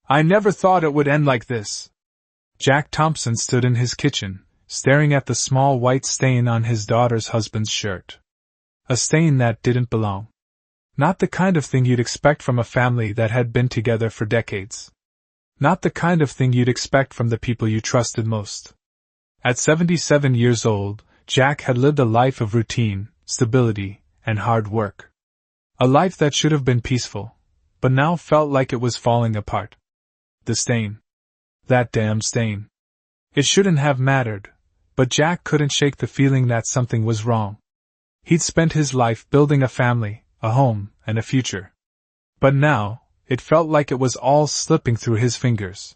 I never thought it would end like this. Jack Thompson stood in his kitchen, staring at the small white stain on his daughter's husband's shirt. A stain that didn't belong. Not the kind of thing you'd expect from a family that had been together for decades. Not the kind of thing you'd expect from the people you trusted most. At 77 years old, Jack had lived a life of routine, stability, and hard work. A life that should have been peaceful, but now felt like it was falling apart. The stain. That damn stain. It shouldn't have mattered, but Jack couldn't shake the feeling that something was wrong. He'd spent his life building a family, a home, and a future. But now, it felt like it was all slipping through his fingers.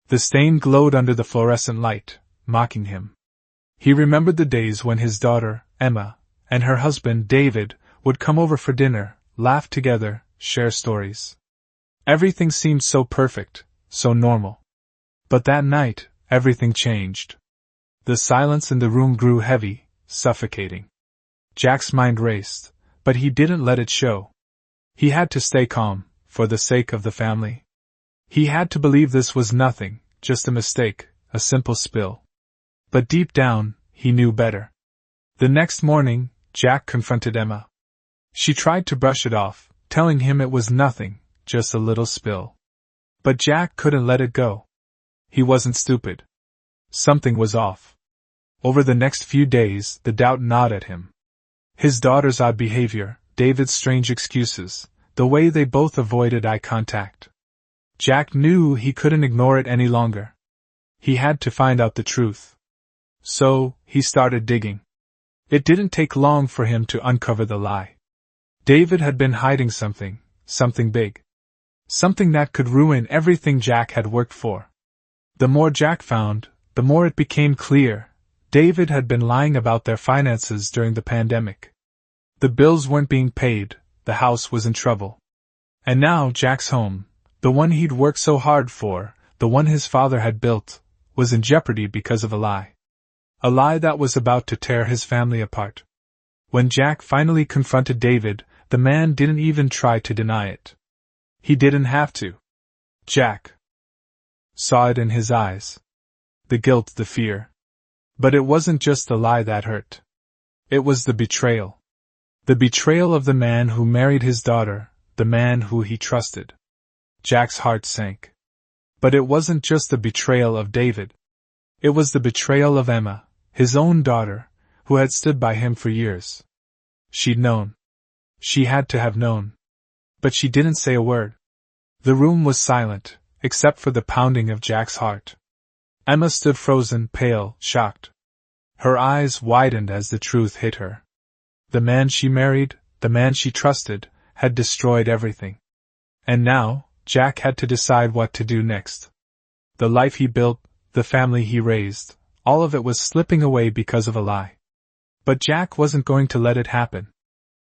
The stain glowed under the fluorescent light, mocking him. He remembered the days when his daughter, Emma, and her husband, David, would come over for dinner, laugh together, share stories. Everything seemed so perfect, so normal. But that night, everything changed. The silence in the room grew heavy, suffocating. Jack's mind raced, but he didn't let it show. He had to stay calm, for the sake of the family. He had to believe this was nothing, just a mistake, a simple spill. But deep down, he knew better. The next morning, Jack confronted Emma. She tried to brush it off, telling him it was nothing, just a little spill. But Jack couldn't let it go. He wasn't stupid. Something was off. Over the next few days, the doubt gnawed at him. His daughter's odd behavior, David's strange excuses, the way they both avoided eye contact. Jack knew he couldn't ignore it any longer. He had to find out the truth. So, he started digging. It didn't take long for him to uncover the lie. David had been hiding something big. Something that could ruin everything Jack had worked for. The more Jack found, the more it became clear. David had been lying about their finances during the pandemic. The bills weren't being paid, the house was in trouble. And now Jack's home, the one he'd worked so hard for, the one his father had built, was in jeopardy because of a lie. A lie that was about to tear his family apart. When Jack finally confronted David, the man didn't even try to deny it. He didn't have to. Jack saw it in his eyes. The guilt, the fear. But it wasn't just the lie that hurt. It was the betrayal. The betrayal of the man who married his daughter, the man who he trusted. Jack's heart sank. But it wasn't just the betrayal of David. It was the betrayal of Emma, his own daughter, who had stood by him for years. She'd known. She had to have known. But she didn't say a word. The room was silent, except for the pounding of Jack's heart. Emma stood frozen, pale, shocked. Her eyes widened as the truth hit her. The man she married, the man she trusted, had destroyed everything. And now, Jack had to decide what to do next. The life he built, the family he raised, all of it was slipping away because of a lie. But Jack wasn't going to let it happen.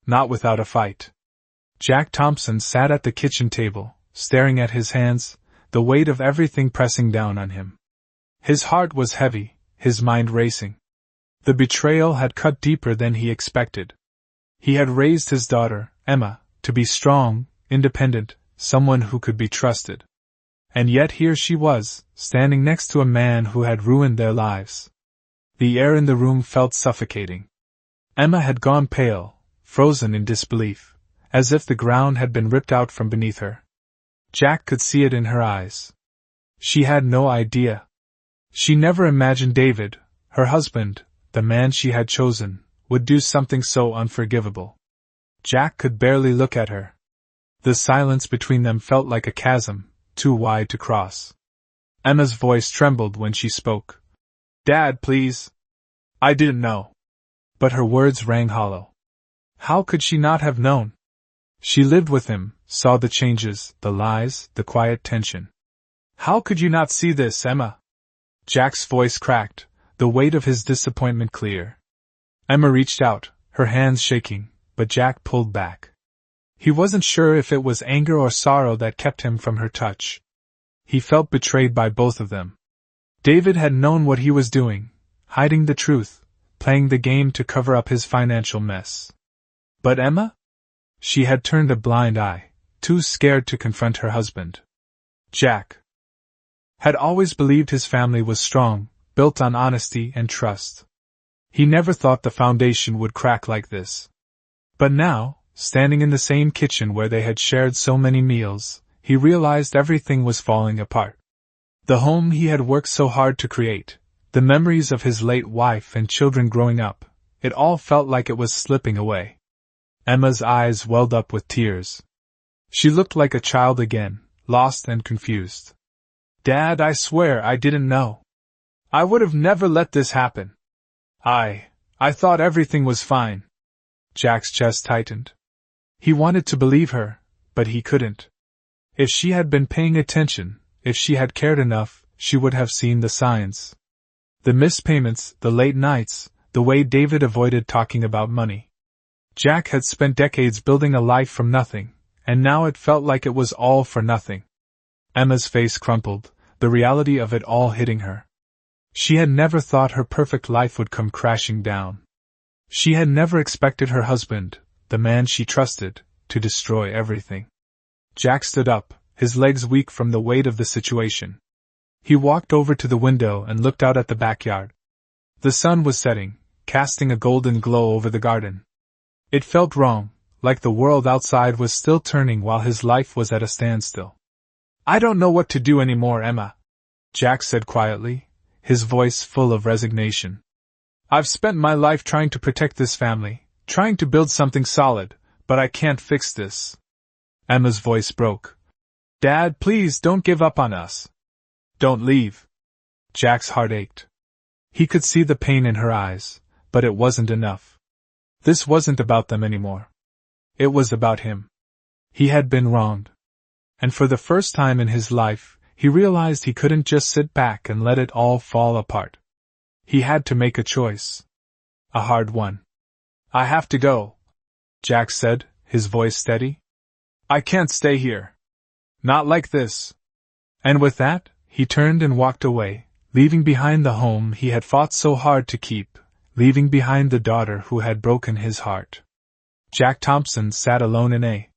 Not without a fight. Jack Thompson sat at the kitchen table, staring at his hands, the weight of everything pressing down on him. His heart was heavy, his mind racing. The betrayal had cut deeper than he expected. He had raised his daughter, Emma, to be strong, independent, someone who could be trusted. And yet here she was, standing next to a man who had ruined their lives. The air in the room felt suffocating. Emma had gone pale, frozen in disbelief, as if the ground had been ripped out from beneath her. Jack could see it in her eyes. She had no idea. She never imagined David, her husband, the man she had chosen, would do something so unforgivable. Jack could barely look at her. The silence between them felt like a chasm, too wide to cross. Emma's voice trembled when she spoke. "Dad, please. I didn't know." But her words rang hollow. How could she not have known? She lived with him, saw the changes, the lies, the quiet tension. How could you not see this, Emma? Jack's voice cracked, the weight of his disappointment clear. Emma reached out, her hands shaking, but Jack pulled back. He wasn't sure if it was anger or sorrow that kept him from her touch. He felt betrayed by both of them. David had known what he was doing, hiding the truth, playing the game to cover up his financial mess. But Emma? She had turned a blind eye, too scared to confront her husband. Jack had always believed his family was strong, built on honesty and trust. He never thought the foundation would crack like this. But now, standing in the same kitchen where they had shared so many meals, he realized everything was falling apart. The home he had worked so hard to create, the memories of his late wife and children growing up, it all felt like it was slipping away. Emma's eyes welled up with tears. She looked like a child again, lost and confused. "Dad, I swear I didn't know. I would have never let this happen. I thought everything was fine." Jack's chest tightened. He wanted to believe her, but he couldn't. If she had been paying attention, if she had cared enough, she would have seen the signs. The missed payments, the late nights, the way David avoided talking about money. Jack had spent decades building a life from nothing, and now it felt like it was all for nothing. Emma's face crumpled, the reality of it all hitting her. She had never thought her perfect life would come crashing down. She had never expected her husband, the man she trusted, to destroy everything. Jack stood up, his legs weak from the weight of the situation. He walked over to the window and looked out at the backyard. The sun was setting, casting a golden glow over the garden. It felt wrong, like the world outside was still turning while his life was at a standstill. "I don't know what to do anymore, Emma," Jack said quietly, his voice full of resignation. "I've spent my life trying to protect this family, trying to build something solid, but I can't fix this." Emma's voice broke. "Dad, please don't give up on us. Don't leave." Jack's heart ached. He could see the pain in her eyes, but it wasn't enough. This wasn't about them anymore. It was about him. He had been wronged. And for the first time in his life, he realized he couldn't just sit back and let it all fall apart. He had to make a choice. A hard one. "I have to go," Jack said, his voice steady. "I can't stay here. Not like this." And with that, he turned and walked away, leaving behind the home he had fought so hard to keep, leaving behind the daughter who had broken his heart. Jack Thompson sat alone in a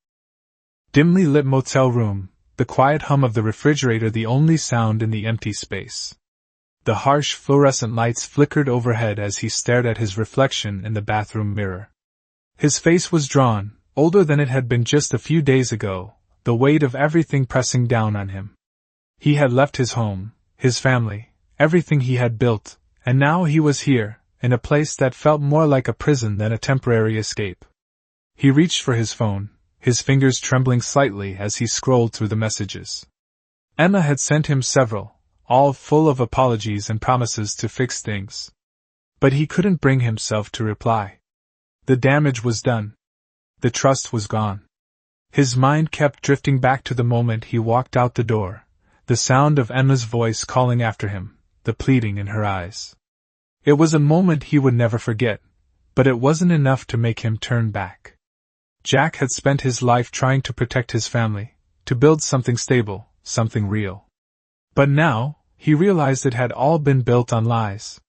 dimly lit motel room, the quiet hum of the refrigerator the only sound in the empty space. The harsh fluorescent lights flickered overhead as he stared at his reflection in the bathroom mirror. His face was drawn, older than it had been just a few days ago, the weight of everything pressing down on him. He had left his home, his family, everything he had built, and now he was here, in a place that felt more like a prison than a temporary escape. He reached for his phone, his fingers trembling slightly as he scrolled through the messages. Emma had sent him several, all full of apologies and promises to fix things. But he couldn't bring himself to reply. The damage was done. The trust was gone. His mind kept drifting back to the moment he walked out the door, the sound of Emma's voice calling after him, the pleading in her eyes. It was a moment he would never forget, but it wasn't enough to make him turn back. Jack had spent his life trying to protect his family, to build something stable, something real. But now, he realized it had all been built on lies.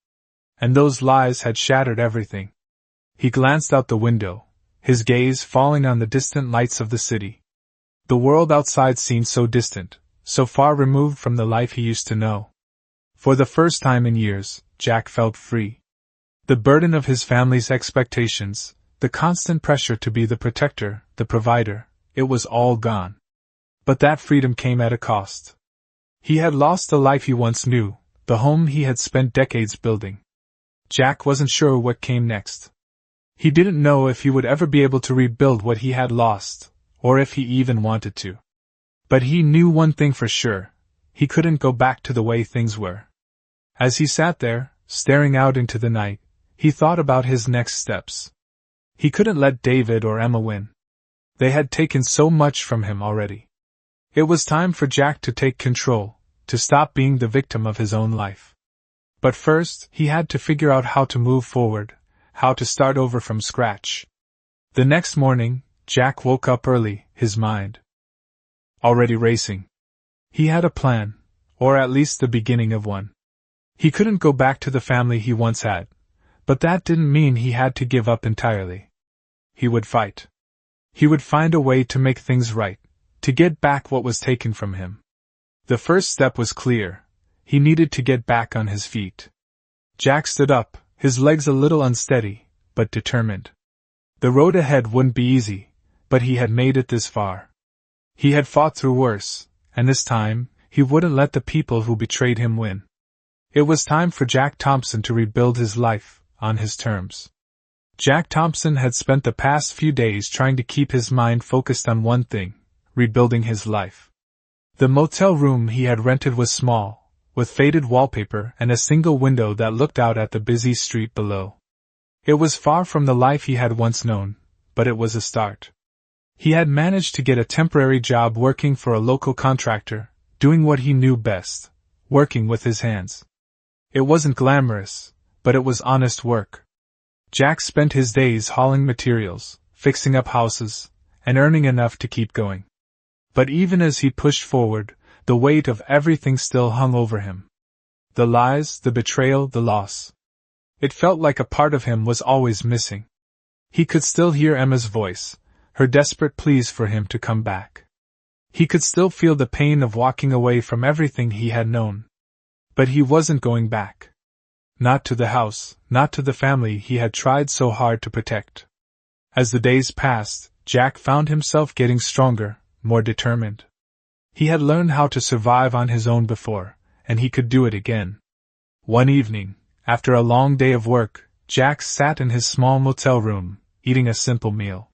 And those lies had shattered everything. He glanced out the window, his gaze falling on the distant lights of the city. The world outside seemed so distant, so far removed from the life he used to know. For the first time in years, Jack felt free. The burden of his family's expectations, the constant pressure to be the protector, the provider, it was all gone. But that freedom came at a cost. He had lost the life he once knew, the home he had spent decades building. Jack wasn't sure what came next. He didn't know if he would ever be able to rebuild what he had lost, or if he even wanted to. But he knew one thing for sure, he couldn't go back to the way things were. As he sat there, staring out into the night, he thought about his next steps. He couldn't let David or Emma win. They had taken so much from him already. It was time for Jack to take control, to stop being the victim of his own life. But first, he had to figure out how to move forward, how to start over from scratch. The next morning, Jack woke up early, his mind already racing. He had a plan, or at least the beginning of one. He couldn't go back to the family he once had, but that didn't mean he had to give up entirely. He would fight. He would find a way to make things right, to get back what was taken from him. The first step was clear. He needed to get back on his feet. Jack stood up, his legs a little unsteady, but determined. The road ahead wouldn't be easy, but he had made it this far. He had fought through worse, and this time, he wouldn't let the people who betrayed him win. It was time for Jack Thompson to rebuild his life, on his terms. Jack Thompson had spent the past few days trying to keep his mind focused on one thing: rebuilding his life. The motel room he had rented was small, with faded wallpaper and a single window that looked out at the busy street below. It was far from the life he had once known, but it was a start. He had managed to get a temporary job working for a local contractor, doing what he knew best: working with his hands. It wasn't glamorous, but it was honest work. Jack spent his days hauling materials, fixing up houses, and earning enough to keep going. But even as he pushed forward, the weight of everything still hung over him. The lies, the betrayal, the loss. It felt like a part of him was always missing. He could still hear Emma's voice, her desperate pleas for him to come back. He could still feel the pain of walking away from everything he had known. But he wasn't going back. Not to the house, not to the family he had tried so hard to protect. As the days passed, Jack found himself getting stronger, more determined. He had learned how to survive on his own before, and he could do it again. One evening, after a long day of work, Jack sat in his small motel room, eating a simple meal.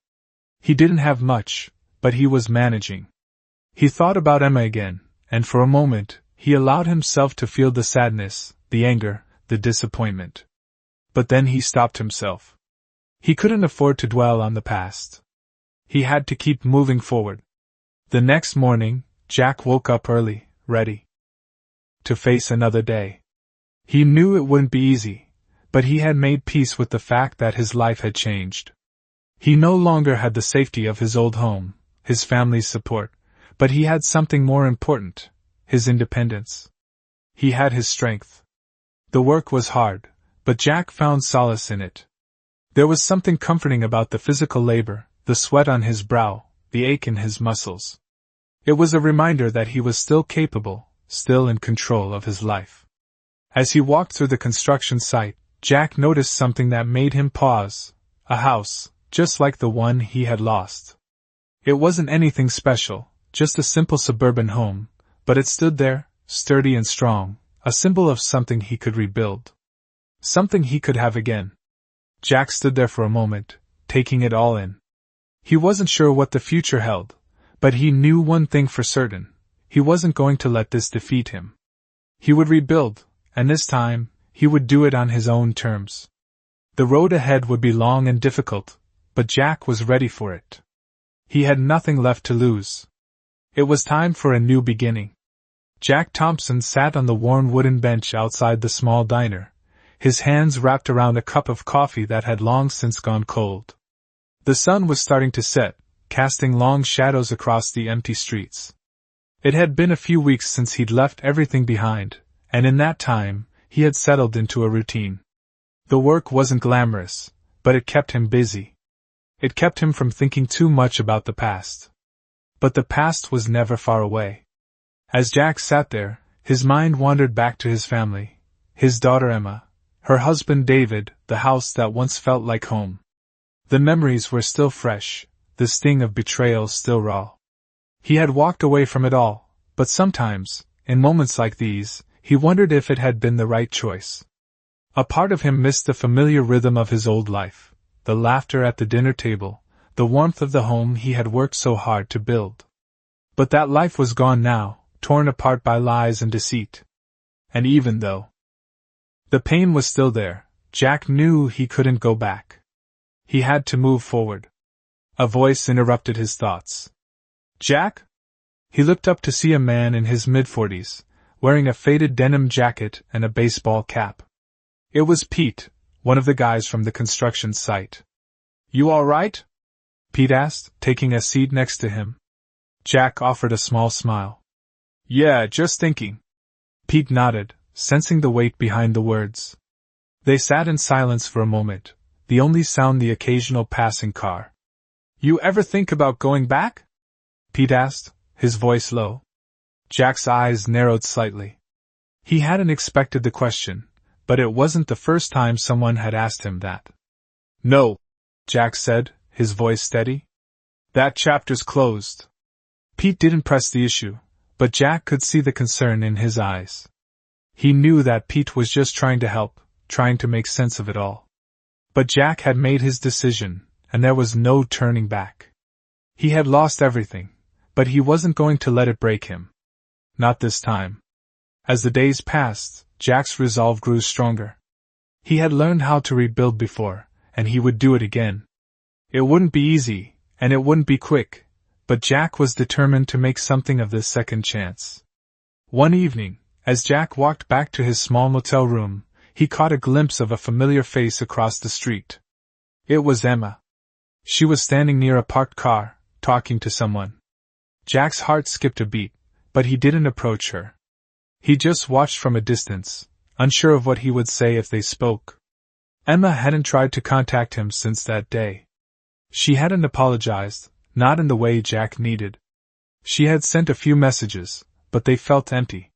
He didn't have much, but he was managing. He thought about Emma again, and for a moment, he allowed himself to feel the sadness, the anger, the disappointment. But then he stopped himself. He couldn't afford to dwell on the past. He had to keep moving forward. The next morning, Jack woke up early, ready to face another day. He knew it wouldn't be easy, but he had made peace with the fact that his life had changed. He no longer had the safety of his old home, his family's support, but he had something more important: his independence. He had his strength. The work was hard, but Jack found solace in it. There was something comforting about the physical labor, the sweat on his brow, the ache in his muscles. It was a reminder that he was still capable, still in control of his life. As he walked through the construction site, Jack noticed something that made him pause: a house, just like the one he had lost. It wasn't anything special, just a simple suburban home, but it stood there, sturdy and strong, a symbol of something he could rebuild. Something he could have again. Jack stood there for a moment, taking it all in. He wasn't sure what the future held, but he knew one thing for certain: he wasn't going to let this defeat him. He would rebuild, and this time, he would do it on his own terms. The road ahead would be long and difficult, but Jack was ready for it. He had nothing left to lose. It was time for a new beginning. Jack Thompson sat on the worn wooden bench outside the small diner, his hands wrapped around a cup of coffee that had long since gone cold. The sun was starting to set, casting long shadows across the empty streets. It had been a few weeks since he'd left everything behind, and in that time, he had settled into a routine. The work wasn't glamorous, but it kept him busy. It kept him from thinking too much about the past. But the past was never far away. As Jack sat there, his mind wandered back to his family, his daughter Emma, her husband David, the house that once felt like home. The memories were still fresh, the sting of betrayal still raw. He had walked away from it all, but sometimes, in moments like these, he wondered if it had been the right choice. A part of him missed the familiar rhythm of his old life, the laughter at the dinner table, the warmth of the home he had worked so hard to build. But that life was gone now, torn apart by lies and deceit. And even though the pain was still there, Jack knew he couldn't go back. He had to move forward. A voice interrupted his thoughts. "Jack?" He looked up to see a man in his mid-40s, wearing a faded denim jacket and a baseball cap. It was Pete, one of the guys from the construction site. "You all right?" Pete asked, taking a seat next to him. Jack offered a small smile. "Yeah, just thinking." Pete nodded, sensing the weight behind the words. They sat in silence for a moment, the only sound the occasional passing car. "You ever think about going back?" Pete asked, his voice low. Jack's eyes narrowed slightly. He hadn't expected the question, but it wasn't the first time someone had asked him that. No, Jack said, his voice steady. That chapter's closed. Pete didn't press the issue, but Jack could see the concern in his eyes. He knew that Pete was just trying to help, trying to make sense of it all. But Jack had made his decision, and there was no turning back. He had lost everything, but he wasn't going to let it break him. Not this time. As the days passed, Jack's resolve grew stronger. He had learned how to rebuild before, and he would do it again. It wouldn't be easy, and it wouldn't be quick, but Jack was determined to make something of this second chance. One evening, as Jack walked back to his small motel room, he caught a glimpse of a familiar face across the street. It was Emma. She was standing near a parked car, talking to someone. Jack's heart skipped a beat, but he didn't approach her. He just watched from a distance, unsure of what he would say if they spoke. Emma hadn't tried to contact him since that day. She hadn't apologized, not in the way Jack needed. She had sent a few messages, but they felt empty.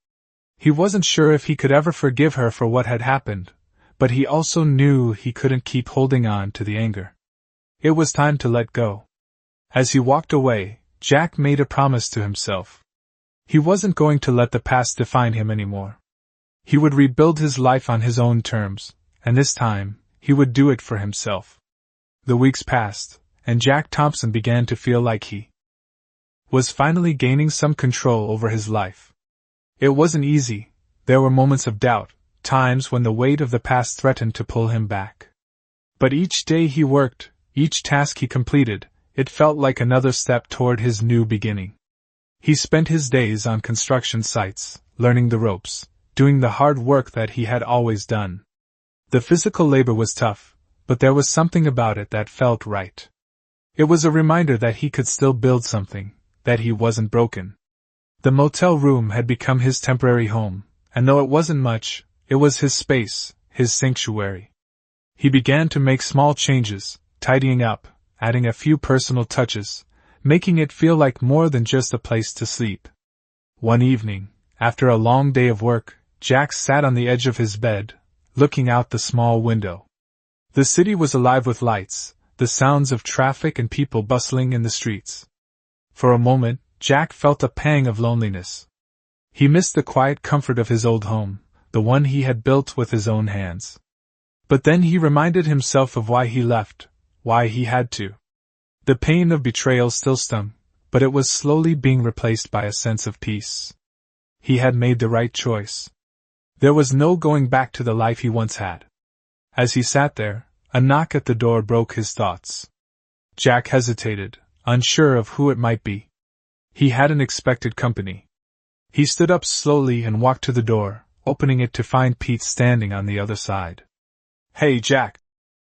He wasn't sure if he could ever forgive her for what had happened, but he also knew he couldn't keep holding on to the anger. It was time to let go. As he walked away, Jack made a promise to himself. He wasn't going to let the past define him anymore. He would rebuild his life on his own terms, and this time, he would do it for himself. The weeks passed, and Jack Thompson began to feel like he was finally gaining some control over his life. It wasn't easy. There were moments of doubt, times when the weight of the past threatened to pull him back. But each day he worked, each task he completed, it felt like another step toward his new beginning. He spent his days on construction sites, learning the ropes, doing the hard work that he had always done. The physical labor was tough, but there was something about it that felt right. It was a reminder that he could still build something, that he wasn't broken. The motel room had become his temporary home, and though it wasn't much, it was his space, his sanctuary. He began to make small changes, tidying up, adding a few personal touches, making it feel like more than just a place to sleep. One evening, after a long day of work, Jack sat on the edge of his bed, looking out the small window. The city was alive with lights, the sounds of traffic and people bustling in the streets. For a moment, Jack felt a pang of loneliness. He missed the quiet comfort of his old home, the one he had built with his own hands. But then he reminded himself of why he left, why he had to. The pain of betrayal still stung, but it was slowly being replaced by a sense of peace. He had made the right choice. There was no going back to the life he once had. As he sat there, a knock at the door broke his thoughts. Jack hesitated, unsure of who it might be. He hadn't expected company. He stood up slowly and walked to the door, opening it to find Pete standing on the other side. "Hey, Jack,"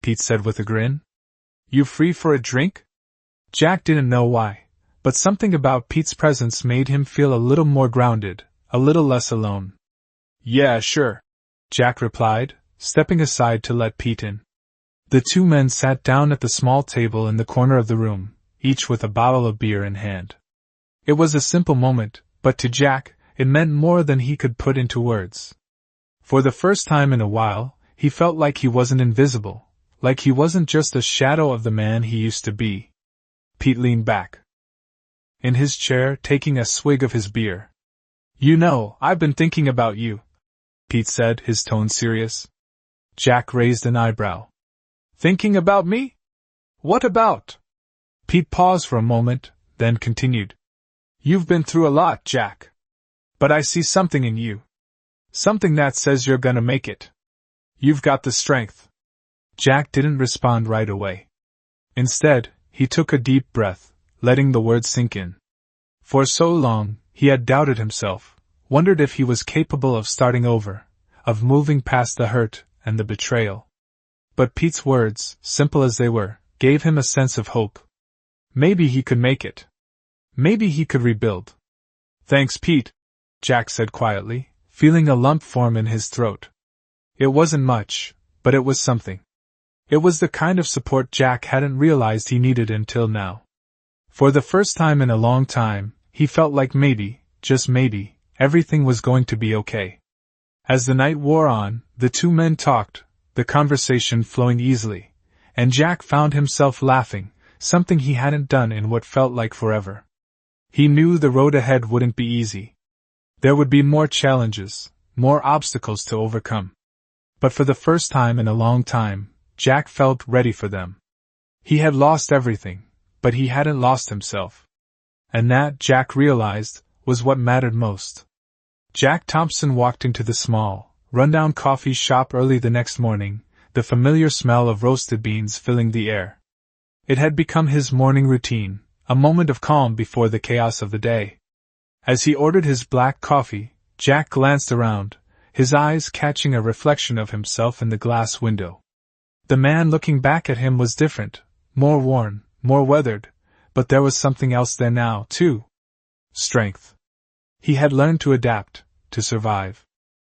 Pete said with a grin. "You free for a drink?" Jack didn't know why, but something about Pete's presence made him feel a little more grounded, a little less alone. "Yeah, sure," Jack replied, stepping aside to let Pete in. The two men sat down at the small table in the corner of the room, each with a bottle of beer in hand. It was a simple moment, but to Jack, it meant more than he could put into words. For the first time in a while, he felt like he wasn't invisible, like he wasn't just a shadow of the man he used to be. Pete leaned back in his chair, taking a swig of his beer. "You know, I've been thinking about you," Pete said, his tone serious. Jack raised an eyebrow. "Thinking about me? What about?" Pete paused for a moment, then continued. "You've been through a lot, Jack. But I see something in you. Something that says you're gonna make it. You've got the strength." Jack didn't respond right away. Instead, he took a deep breath, letting the words sink in. For so long, he had doubted himself, wondered if he was capable of starting over, of moving past the hurt and the betrayal. But Pete's words, simple as they were, gave him a sense of hope. Maybe he could make it. Maybe he could rebuild. "Thanks, Pete," Jack said quietly, feeling a lump form in his throat. It wasn't much, but it was something. It was the kind of support Jack hadn't realized he needed until now. For the first time in a long time, he felt like maybe, just maybe, Everything was going to be okay. As the night wore on, the two men talked, the conversation flowing easily, and Jack found himself laughing, something he hadn't done in what felt like forever. He knew the road ahead wouldn't be easy. There would be more challenges, more obstacles to overcome. But for the first time in a long time, Jack felt ready for them. He had lost everything, but he hadn't lost himself. And that, Jack realized, was what mattered most. Jack Thompson walked into the small, rundown coffee shop early the next morning, the familiar smell of roasted beans filling the air. It had become his morning routine, a moment of calm before the chaos of the day. As he ordered his black coffee, Jack glanced around, his eyes catching a reflection of himself in the glass window. The man looking back at him was different, more worn, more weathered, but there was something else there now, too. Strength. He had learned to adapt, to survive.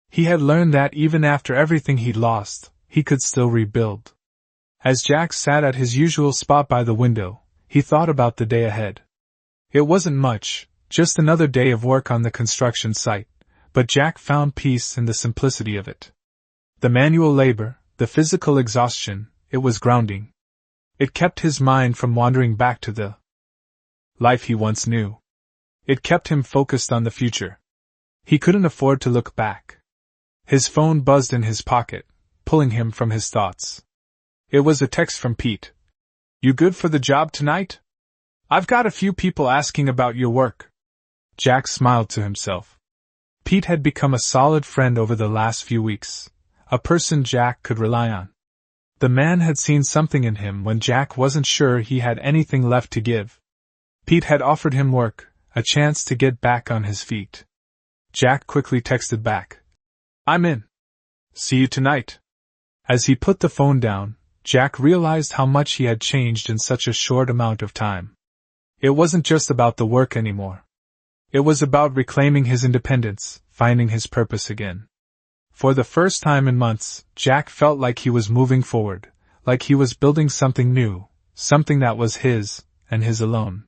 He had learned that even after everything he'd lost, he could still rebuild. As Jack sat at his usual spot by the window, he thought about the day ahead. It wasn't much, just another day of work on the construction site, but Jack found peace in the simplicity of it. The manual labor, the physical exhaustion, it was grounding. It kept his mind from wandering back to the life he once knew. It kept him focused on the future. He couldn't afford to look back. His phone buzzed in his pocket, pulling him from his thoughts. It was a text from Pete. "You good for the job tonight? I've got a few people asking about your work." Jack smiled to himself. Pete had become a solid friend over the last few weeks, a person Jack could rely on. The man had seen something in him when Jack wasn't sure he had anything left to give. Pete had offered him work, a chance to get back on his feet. Jack quickly texted back, "I'm in. See you tonight." As he put the phone down, Jack realized how much he had changed in such a short amount of time. It wasn't just about the work anymore. It was about reclaiming his independence, finding his purpose again. For the first time in months, Jack felt like he was moving forward, like he was building something new, something that was his, and his alone.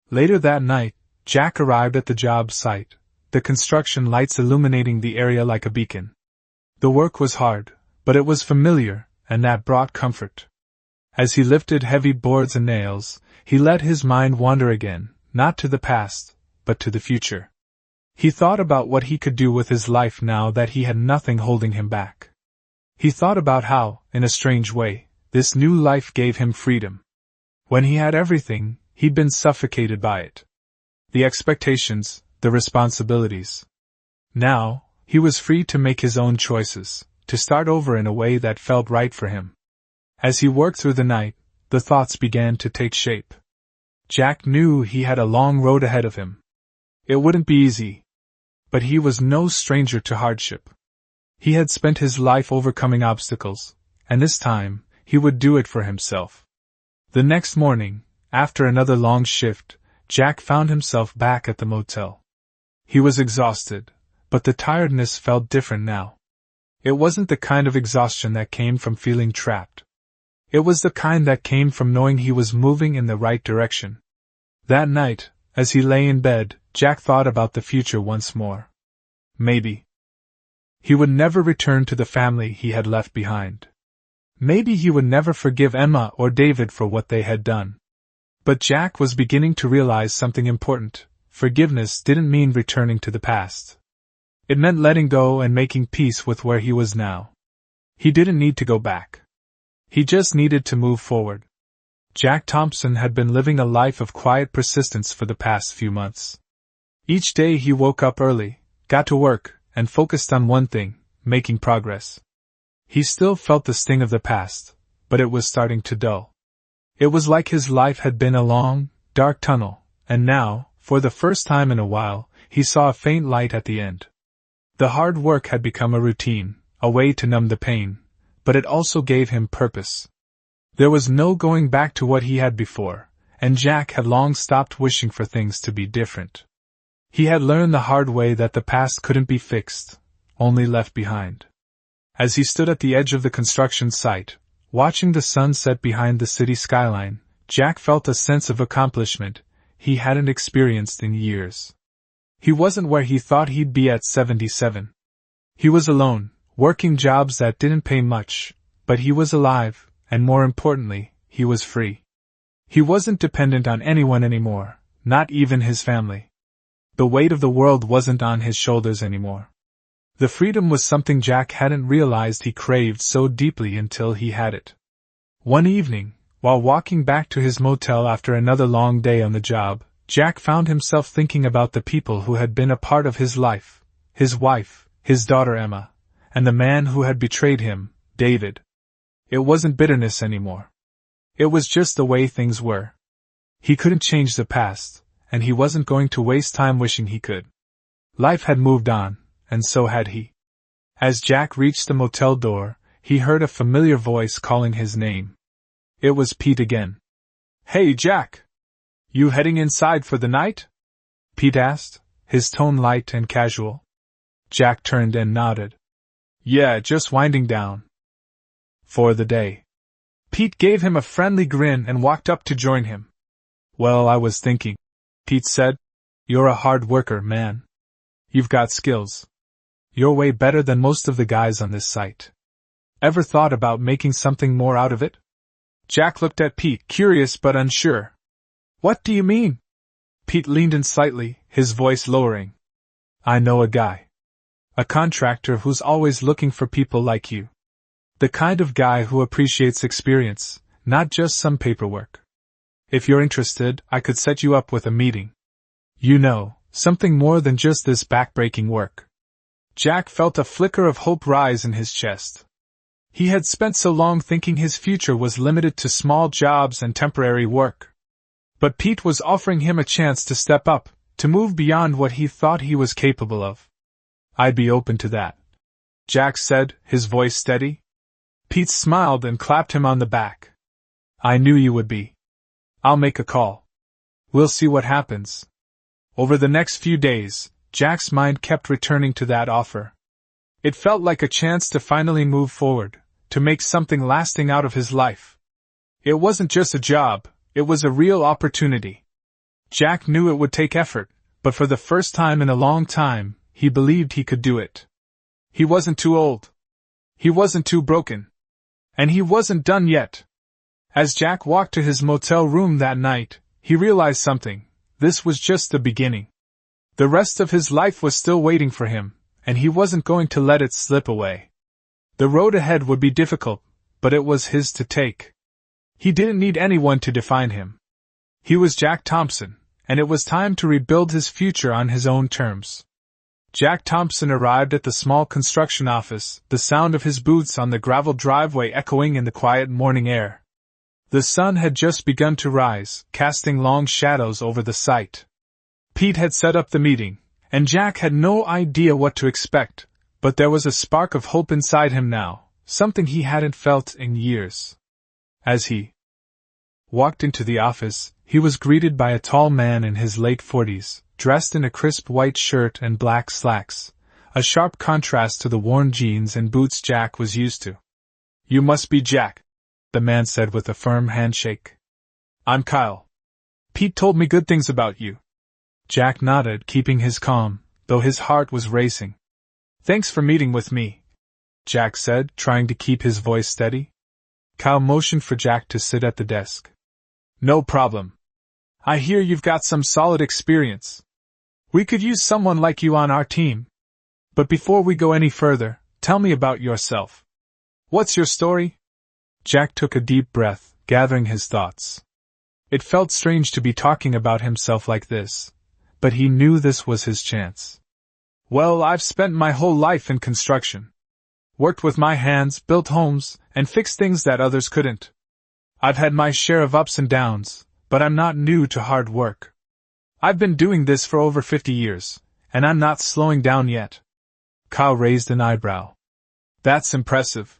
Later that night, Jack arrived at the job site, the construction lights illuminating the area like a beacon. The work was hard, but it was familiar, and that brought comfort. As he lifted heavy boards and nails, he let his mind wander again, not to the past, but to the future. He thought about what he could do with his life now that he had nothing holding him back. He thought about how, in a strange way, this new life gave him freedom. When he had everything, he'd been suffocated by it. The expectations, the responsibilities. Now, he was free to make his own choices, to start over in a way that felt right for him. As he worked through the night, the thoughts began to take shape. Jack knew he had a long road ahead of him. It wouldn't be easy. But he was no stranger to hardship. He had spent his life overcoming obstacles, and this time, he would do it for himself. The next morning, after another long shift, Jack found himself back at the motel. He was exhausted, but the tiredness felt different now. It wasn't the kind of exhaustion that came from feeling trapped. It was the kind that came from knowing he was moving in the right direction. That night, as he lay in bed, Jack thought about the future once more. Maybe he would never return to the family he had left behind. Maybe he would never forgive Emma or David for what they had done. But Jack was beginning to realize something important. Forgiveness didn't mean returning to the past. It meant letting go and making peace with where he was now. He didn't need to go back. He just needed to move forward. Jack Thompson had been living a life of quiet persistence for the past few months. Each day he woke up early, got to work, and focused on one thing, making progress. He still felt the sting of the past, but it was starting to dull. It was like his life had been a long, dark tunnel, and now, for the first time in a while, he saw a faint light at the end. The hard work had become a routine, a way to numb the pain, but it also gave him purpose. There was no going back to what he had before, and Jack had long stopped wishing for things to be different. He had learned the hard way that the past couldn't be fixed, only left behind. As he stood at the edge of the construction site, watching the sun set behind the city skyline, Jack felt a sense of accomplishment he hadn't experienced in years. He wasn't where he thought he'd be at 77. He was alone, working jobs that didn't pay much, but he was alive, and more importantly, he was free. He wasn't dependent on anyone anymore, not even his family. The weight of the world wasn't on his shoulders anymore. The freedom was something Jack hadn't realized he craved so deeply until he had it. One evening, while walking back to his motel after another long day on the job, Jack found himself thinking about the people who had been a part of his life, his wife, his daughter Emma, and the man who had betrayed him, David. It wasn't bitterness anymore. It was just the way things were. He couldn't change the past, and he wasn't going to waste time wishing he could. Life had moved on, and so had he. As Jack reached the motel door, he heard a familiar voice calling his name. It was Pete again. "Hey, Jack! You heading inside for the night?" Pete asked, his tone light and casual. Jack turned and nodded. "Yeah, just winding down. For the day." Pete gave him a friendly grin and walked up to join him. "Well, I was thinking," Pete said. "You're a hard worker, man. You've got skills. You're way better than most of the guys on this site. Ever thought about making something more out of it?" Jack looked at Pete, curious but unsure. "What do you mean?" Pete leaned in slightly, his voice lowering. "I know a guy. A contractor who's always looking for people like you. The kind of guy who appreciates experience, not just some paperwork. If you're interested, I could set you up with a meeting. You know, something more than just this back-breaking work." Jack felt a flicker of hope rise in his chest. He had spent so long thinking his future was limited to small jobs and temporary work. But Pete was offering him a chance to step up, to move beyond what he thought he was capable of. "I'd be open to that," Jack said, his voice steady. Pete smiled and clapped him on the back. "I knew you would be. I'll make a call. We'll see what happens." Over the next few days, Jack's mind kept returning to that offer. It felt like a chance to finally move forward, to make something lasting out of his life. It wasn't just a job, it was a real opportunity. Jack knew it would take effort, but for the first time in a long time, he believed he could do it. He wasn't too old. He wasn't too broken. And he wasn't done yet. As Jack walked to his motel room that night, he realized something. This was just the beginning. The rest of his life was still waiting for him, and he wasn't going to let it slip away. The road ahead would be difficult, but it was his to take. He didn't need anyone to define him. He was Jack Thompson, and it was time to rebuild his future on his own terms. Jack Thompson arrived at the small construction office, the sound of his boots on the gravel driveway echoing in the quiet morning air. The sun had just begun to rise, casting long shadows over the site. Pete had set up the meeting, and Jack had no idea what to expect, but there was a spark of hope inside him now, something he hadn't felt in years. As he walked into the office, he was greeted by a tall man in his late 40s, dressed in a crisp white shirt and black slacks, a sharp contrast to the worn jeans and boots Jack was used to. "You must be Jack," the man said with a firm handshake. "I'm Kyle. Pete told me good things about you." Jack nodded, keeping his calm, though his heart was racing. "Thanks for meeting with me," Jack said, trying to keep his voice steady. Kyle motioned for Jack to sit at the desk. "No problem. I hear you've got some solid experience. We could use someone like you on our team. But before we go any further, tell me about yourself. What's your story?" Jack took a deep breath, gathering his thoughts. It felt strange to be talking about himself like this, but he knew this was his chance. "Well, I've spent my whole life in construction. Worked with my hands, built homes, and fixed things that others couldn't. I've had my share of ups and downs, but I'm not new to hard work. I've been doing this for over 50 years, and I'm not slowing down yet." Kyle raised an eyebrow. "That's impressive.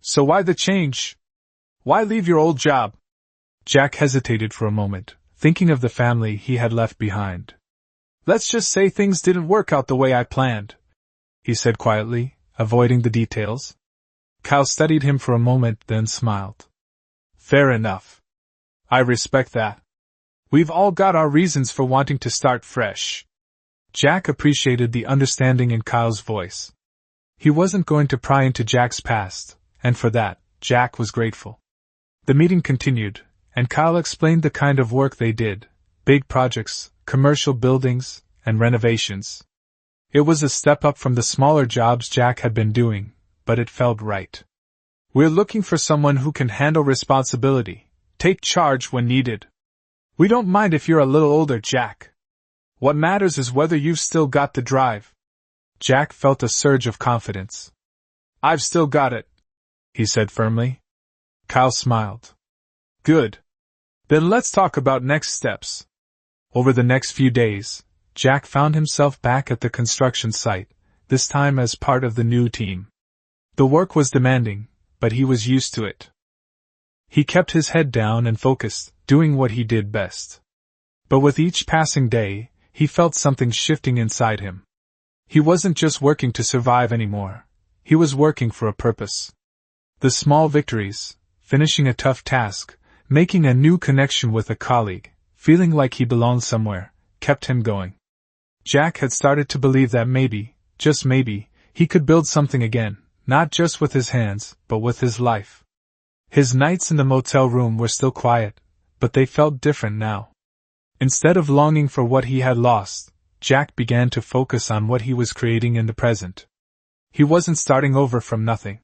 So why the change? Why leave your old job?" Jack hesitated for a moment, thinking of the family he had left behind. "Let's just say things didn't work out the way I planned," he said quietly, avoiding the details. Kyle studied him for a moment, then smiled. "Fair enough. I respect that. We've all got our reasons for wanting to start fresh. Jack appreciated the understanding in Kyle's voice. He wasn't going to pry into Jack's past, and for that, Jack was grateful. The meeting continued, and Kyle explained the kind of work they did: big projects, commercial buildings, and renovations. It was a step up from the smaller jobs Jack had been doing, but it felt right. "We're looking for someone who can handle responsibility, take charge when needed. We don't mind if you're a little older, Jack. What matters is whether you've still got the drive." Jack felt a surge of confidence. "I've still got it," he said firmly. Kyle smiled. "Good. Then let's talk about next steps." Over the next few days, Jack found himself back at the construction site, this time as part of the new team. The work was demanding, but he was used to it. He kept his head down and focused, doing what he did best. But with each passing day, he felt something shifting inside him. He wasn't just working to survive anymore. He was working for a purpose. The small victories, finishing a tough task, making a new connection with a colleague, feeling like he belonged somewhere, kept him going. Jack had started to believe that maybe, just maybe, he could build something again, not just with his hands, but with his life. His nights in the motel room were still quiet, but they felt different now. Instead of longing for what he had lost, Jack began to focus on what he was creating in the present. He wasn't starting over from nothing.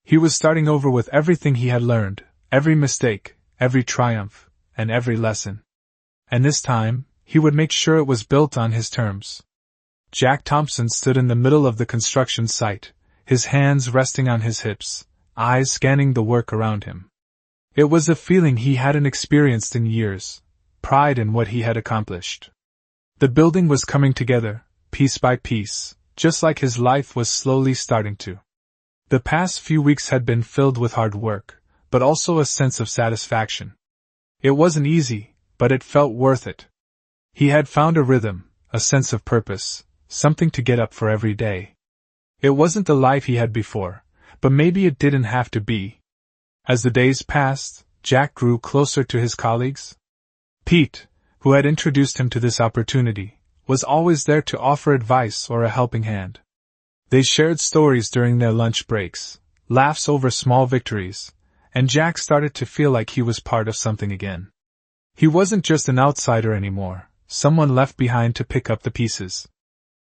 He was starting over with everything he had learned, every mistake, every triumph, and every lesson. And this time, he would make sure it was built on his terms. Jack Thompson stood in the middle of the construction site, his hands resting on his hips, eyes scanning the work around him. It was a feeling he hadn't experienced in years, pride in what he had accomplished. The building was coming together, piece by piece, just like his life was slowly starting to. The past few weeks had been filled with hard work, but also a sense of satisfaction. It wasn't easy, but it felt worth it. He had found a rhythm, a sense of purpose, something to get up for every day. It wasn't the life he had before, but maybe it didn't have to be. As the days passed, Jack grew closer to his colleagues. Pete, who had introduced him to this opportunity, was always there to offer advice or a helping hand. They shared stories during their lunch breaks, laughs over small victories, and Jack started to feel like he was part of something again. He wasn't just an outsider anymore, someone left behind to pick up the pieces.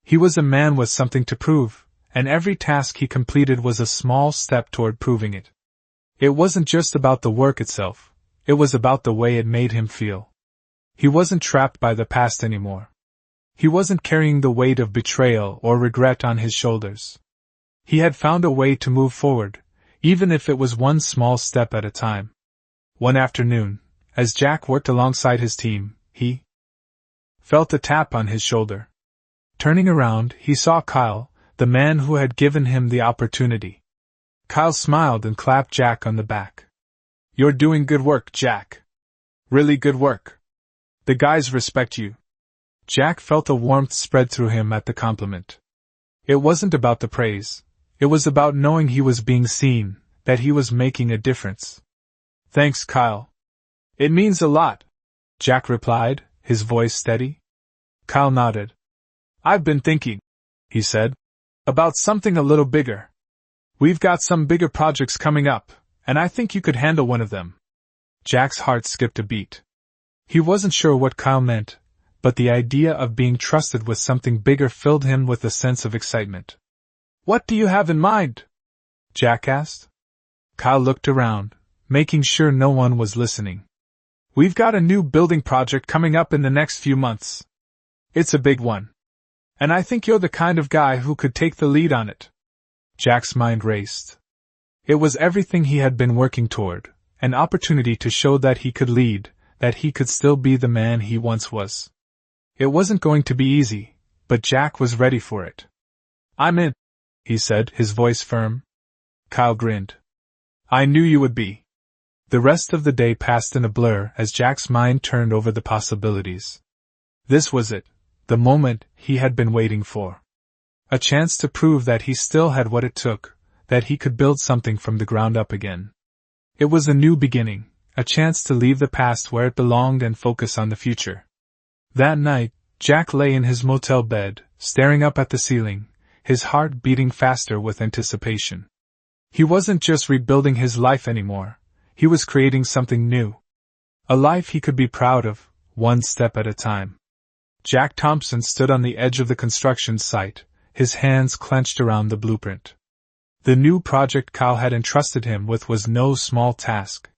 He was a man with something to prove, and every task he completed was a small step toward proving it. It wasn't just about the work itself, it was about the way it made him feel. He wasn't trapped by the past anymore. He wasn't carrying the weight of betrayal or regret on his shoulders. He had found a way to move forward, even if it was one small step at a time. One afternoon, as Jack worked alongside his team, he felt a tap on his shoulder. Turning around, he saw Kyle, the man who had given him the opportunity. Kyle smiled and clapped Jack on the back. "You're doing good work, Jack. Really good work. The guys respect you." Jack felt a warmth spread through him at the compliment. It wasn't about the praise. It was about knowing he was being seen, that he was making a difference. "Thanks, Kyle. It means a lot," Jack replied, his voice steady. Kyle nodded. "I've been thinking," he said, "about something a little bigger. We've got some bigger projects coming up, and I think you could handle one of them." Jack's heart skipped a beat. He wasn't sure what Kyle meant, but the idea of being trusted with something bigger filled him with a sense of excitement. "What do you have in mind?" Jack asked. Kyle looked around, making sure no one was listening. "We've got a new building project coming up in the next few months. It's a big one. And I think you're the kind of guy who could take the lead on it." Jack's mind raced. It was everything he had been working toward, an opportunity to show that he could lead, that he could still be the man he once was. It wasn't going to be easy, but Jack was ready for it. "I'm in," he said, his voice firm. Kyle grinned. "I knew you would be." The rest of the day passed in a blur as Jack's mind turned over the possibilities. This was it, the moment he had been waiting for. A chance to prove that he still had what it took, that he could build something from the ground up again. It was a new beginning, a chance to leave the past where it belonged and focus on the future. That night, Jack lay in his motel bed, staring up at the ceiling, his heart beating faster with anticipation. He wasn't just rebuilding his life anymore, he was creating something new. A life he could be proud of, one step at a time. Jack Thompson stood on the edge of the construction site, his hands clenched around the blueprint. The new project Kyle had entrusted him with was no small task.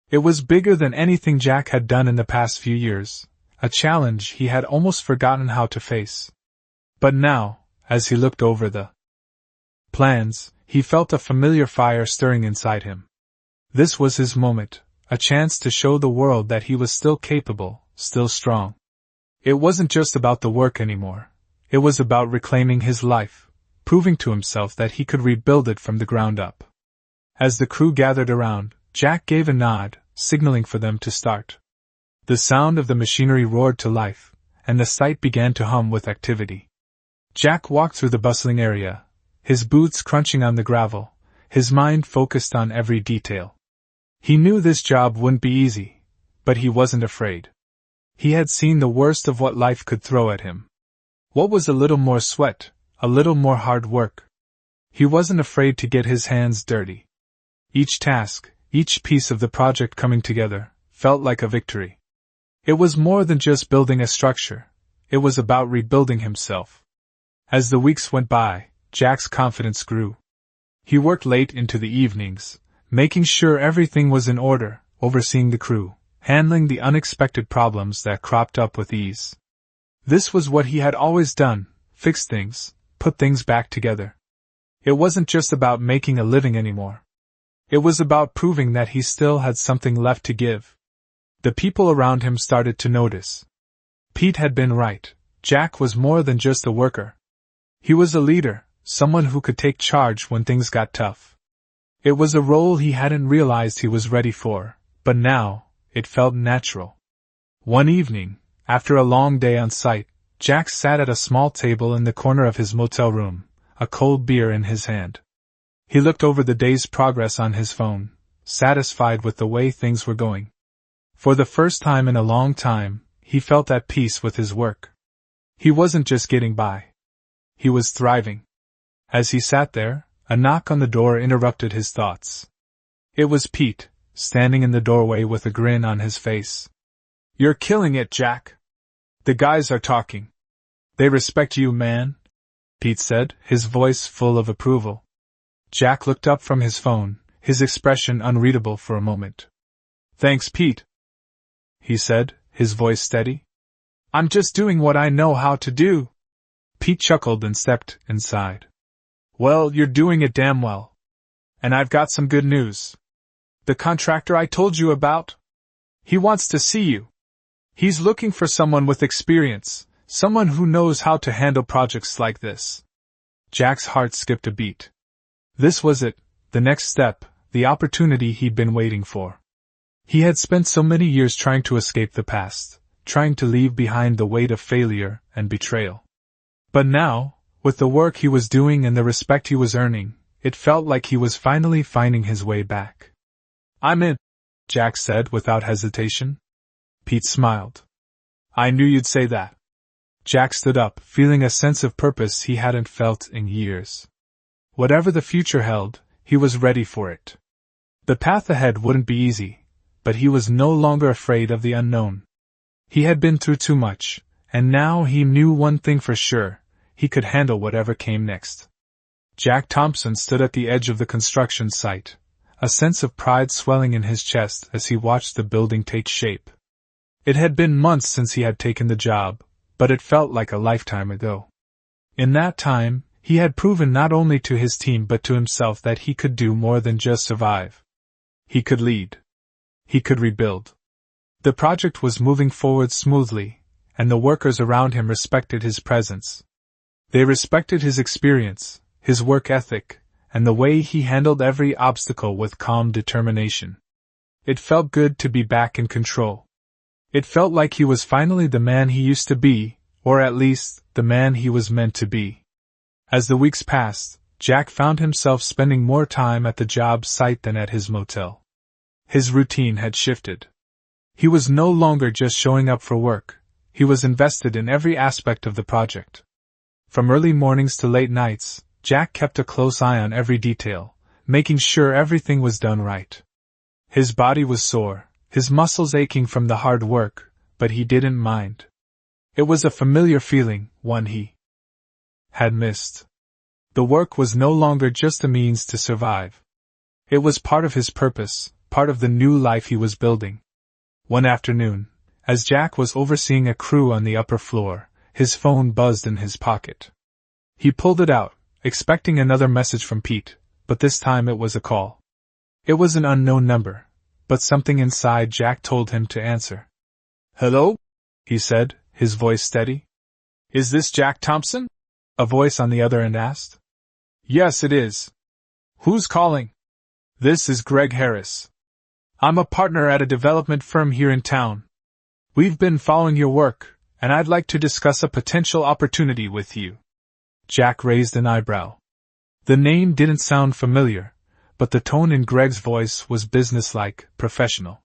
It was bigger than anything Jack had done in the past few years, a challenge he had almost forgotten how to face. But now, as he looked over the plans, he felt a familiar fire stirring inside him. This was his moment, a chance to show the world that he was still capable, still strong. It wasn't just about the work anymore. It was about reclaiming his life, proving to himself that he could rebuild it from the ground up. As the crew gathered around, Jack gave a nod, signaling for them to start. The sound of the machinery roared to life, and the site began to hum with activity. Jack walked through the bustling area, his boots crunching on the gravel, his mind focused on every detail. He knew this job wouldn't be easy, but he wasn't afraid. He had seen the worst of what life could throw at him. What was a little more sweat, a little more hard work? He wasn't afraid to get his hands dirty. Each task, each piece of the project coming together, felt like a victory. It was more than just building a structure, it was about rebuilding himself. As the weeks went by, Jack's confidence grew. He worked late into the evenings, making sure everything was in order, overseeing the crew, handling the unexpected problems that cropped up with ease. This was what he had always done, fix things, put things back together. It wasn't just about making a living anymore. It was about proving that he still had something left to give. The people around him started to notice. Pete had been right. Jack was more than just a worker. He was a leader, someone who could take charge when things got tough. It was a role he hadn't realized he was ready for, but now, it felt natural. One evening, after a long day on site, Jack sat at a small table in the corner of his motel room, a cold beer in his hand. He looked over the day's progress on his phone, satisfied with the way things were going. For the first time in a long time, he felt at peace with his work. He wasn't just getting by. He was thriving. As he sat there, a knock on the door interrupted his thoughts. It was Pete, standing in the doorway with a grin on his face. "You're killing it, Jack. The guys are talking. They respect you, man," Pete said, his voice full of approval. Jack looked up from his phone, his expression unreadable for a moment. "Thanks, Pete," he said, his voice steady. "I'm just doing what I know how to do." Pete chuckled and stepped inside. "Well, you're doing it damn well. And I've got some good news. The contractor I told you about? He wants to see you. He's looking for someone with experience, someone who knows how to handle projects like this." Jack's heart skipped a beat. This was it, the next step, the opportunity he'd been waiting for. He had spent so many years trying to escape the past, trying to leave behind the weight of failure and betrayal. But now, with the work he was doing and the respect he was earning, it felt like he was finally finding his way back. "I'm in," Jack said without hesitation. Pete smiled. "I knew you'd say that." Jack stood up, feeling a sense of purpose he hadn't felt in years. Whatever the future held, he was ready for it. The path ahead wouldn't be easy, but he was no longer afraid of the unknown. He had been through too much, and now he knew one thing for sure: he could handle whatever came next. Jack Thompson stood at the edge of the construction site, a sense of pride swelling in his chest as he watched the building take shape. It had been months since he had taken the job, but it felt like a lifetime ago. In that time, he had proven not only to his team but to himself that he could do more than just survive. He could lead. He could rebuild. The project was moving forward smoothly, and the workers around him respected his presence. They respected his experience, his work ethic, and the way he handled every obstacle with calm determination. It felt good to be back in control. It felt like he was finally the man he used to be, or at least, the man he was meant to be. As the weeks passed, Jack found himself spending more time at the job site than at his motel. His routine had shifted. He was no longer just showing up for work, he was invested in every aspect of the project. From early mornings to late nights, Jack kept a close eye on every detail, making sure everything was done right. His body was sore, his muscles aching from the hard work, but he didn't mind. It was a familiar feeling, one he had missed. The work was no longer just a means to survive. It was part of his purpose, part of the new life he was building. One afternoon, as Jack was overseeing a crew on the upper floor, his phone buzzed in his pocket. He pulled it out, expecting another message from Pete, but this time it was a call. It was an unknown number, but something inside Jack told him to answer. "Hello?" he said, his voice steady. "Is this Jack Thompson?" a voice on the other end asked. "Yes, it is. Who's calling?" "This is Greg Harris. I'm a partner at a development firm here in town. We've been following your work, and I'd like to discuss a potential opportunity with you." Jack raised an eyebrow. The name didn't sound familiar, but the tone in Greg's voice was businesslike, professional.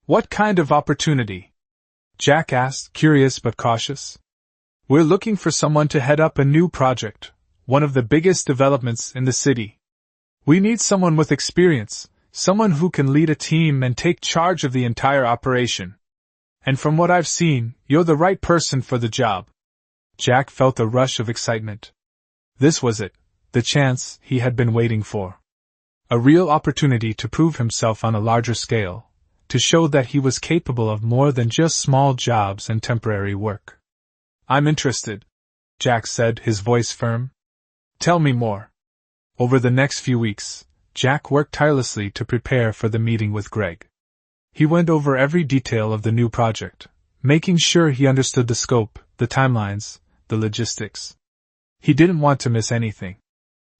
"What kind of opportunity?" Jack asked, curious but cautious. "We're looking for someone to head up a new project, one of the biggest developments in the city. We need someone with experience, someone who can lead a team and take charge of the entire operation. And from what I've seen, you're the right person for the job." Jack felt a rush of excitement. This was it, the chance he had been waiting for. A real opportunity to prove himself on a larger scale, to show that he was capable of more than just small jobs and temporary work. "I'm interested," Jack said, his voice firm. "Tell me more." Over the next few weeks, Jack worked tirelessly to prepare for the meeting with Greg. He went over every detail of the new project, making sure he understood the scope, the timelines, the logistics. He didn't want to miss anything.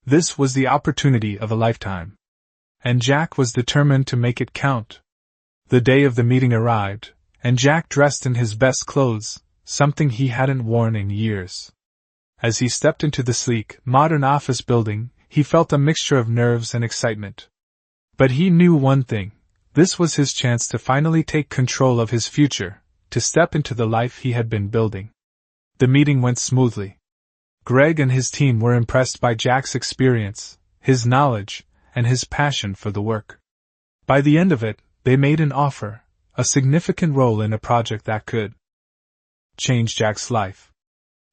This was the opportunity of a lifetime. And Jack was determined to make it count. The day of the meeting arrived, and Jack dressed in his best clothes, something he hadn't worn in years. As he stepped into the sleek, modern office building, he felt a mixture of nerves and excitement. But he knew one thing: this was his chance to finally take control of his future, to step into the life he had been building. The meeting went smoothly. Greg and his team were impressed by Jack's experience, his knowledge, and his passion for the work. By the end of it, they made an offer, a significant role in a project that could change Jack's life.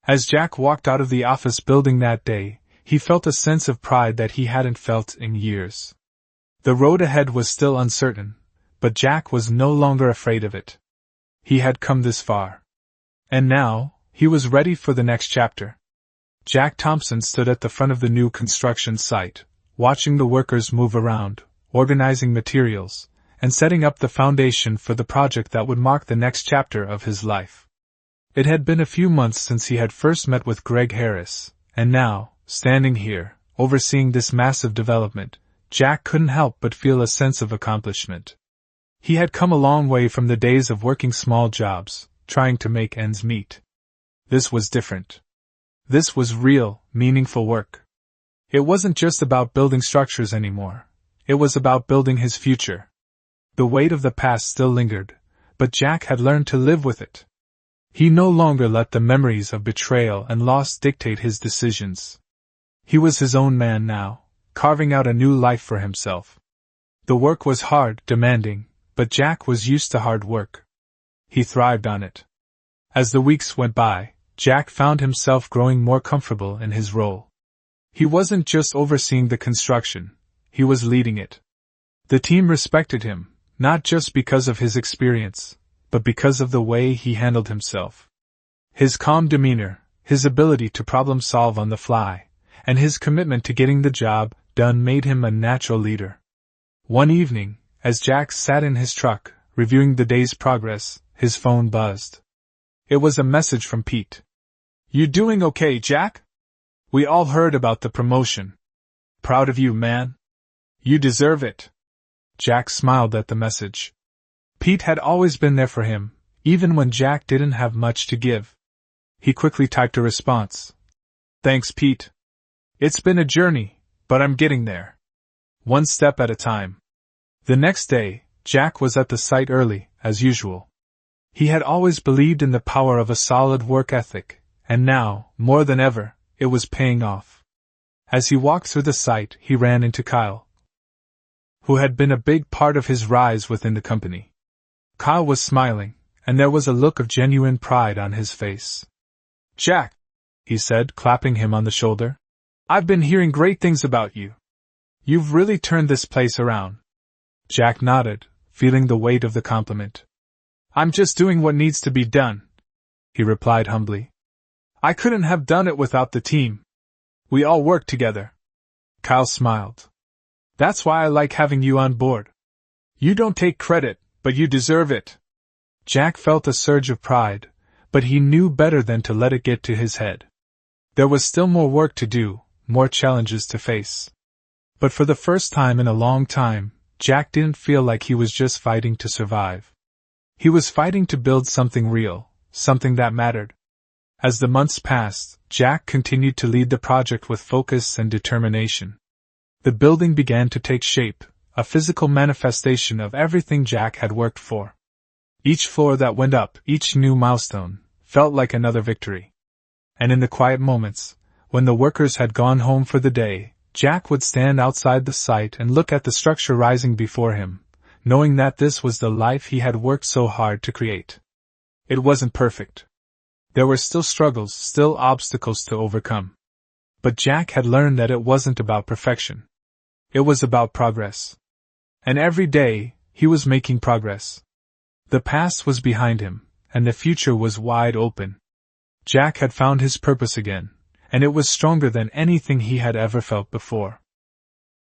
As Jack walked out of the office building that day, he felt a sense of pride that he hadn't felt in years. The road ahead was still uncertain, but Jack was no longer afraid of it. He had come this far. And now, he was ready for the next chapter. Jack Thompson stood at the front of the new construction site, watching the workers move around, organizing materials, and setting up the foundation for the project that would mark the next chapter of his life. It had been a few months since he had first met with Greg Harris, and now, standing here, overseeing this massive development, Jack couldn't help but feel a sense of accomplishment. He had come a long way from the days of working small jobs, trying to make ends meet. This was different. This was real, meaningful work. It wasn't just about building structures anymore. It was about building his future. The weight of the past still lingered, but Jack had learned to live with it. He no longer let the memories of betrayal and loss dictate his decisions. He was his own man now, carving out a new life for himself. The work was hard, demanding, but Jack was used to hard work. He thrived on it. As the weeks went by, Jack found himself growing more comfortable in his role. He wasn't just overseeing the construction, he was leading it. The team respected him, not just because of his experience, but because of the way he handled himself. His calm demeanor, his ability to problem solve on the fly, and his commitment to getting the job done made him a natural leader. One evening, as Jack sat in his truck, reviewing the day's progress, his phone buzzed. It was a message from Pete. "You doing okay, Jack? We all heard about the promotion. Proud of you, man. You deserve it." Jack smiled at the message. Pete had always been there for him, even when Jack didn't have much to give. He quickly typed a response. "Thanks, Pete. It's been a journey, but I'm getting there. One step at a time." The next day, Jack was at the site early, as usual. He had always believed in the power of a solid work ethic, and now, more than ever, it was paying off. As he walked through the site, he ran into Kyle, who had been a big part of his rise within the company. Kyle was smiling, and there was a look of genuine pride on his face. "Jack," he said, clapping him on the shoulder, "I've been hearing great things about you. You've really turned this place around." Jack nodded, feeling the weight of the compliment. "I'm just doing what needs to be done," he replied humbly. "I couldn't have done it without the team. We all work together." Kyle smiled. "That's why I like having you on board. You don't take credit, but you deserve it." Jack felt a surge of pride, but he knew better than to let it get to his head. There was still more work to do, more challenges to face. But for the first time in a long time, Jack didn't feel like he was just fighting to survive. He was fighting to build something real, something that mattered. As the months passed, Jack continued to lead the project with focus and determination. The building began to take shape, a physical manifestation of everything Jack had worked for. Each floor that went up, each new milestone, felt like another victory. And in the quiet moments, when the workers had gone home for the day, Jack would stand outside the site and look at the structure rising before him, knowing that this was the life he had worked so hard to create. It wasn't perfect. There were still struggles, still obstacles to overcome. But Jack had learned that it wasn't about perfection. It was about progress. And every day, he was making progress. The past was behind him, and the future was wide open. Jack had found his purpose again, and it was stronger than anything he had ever felt before.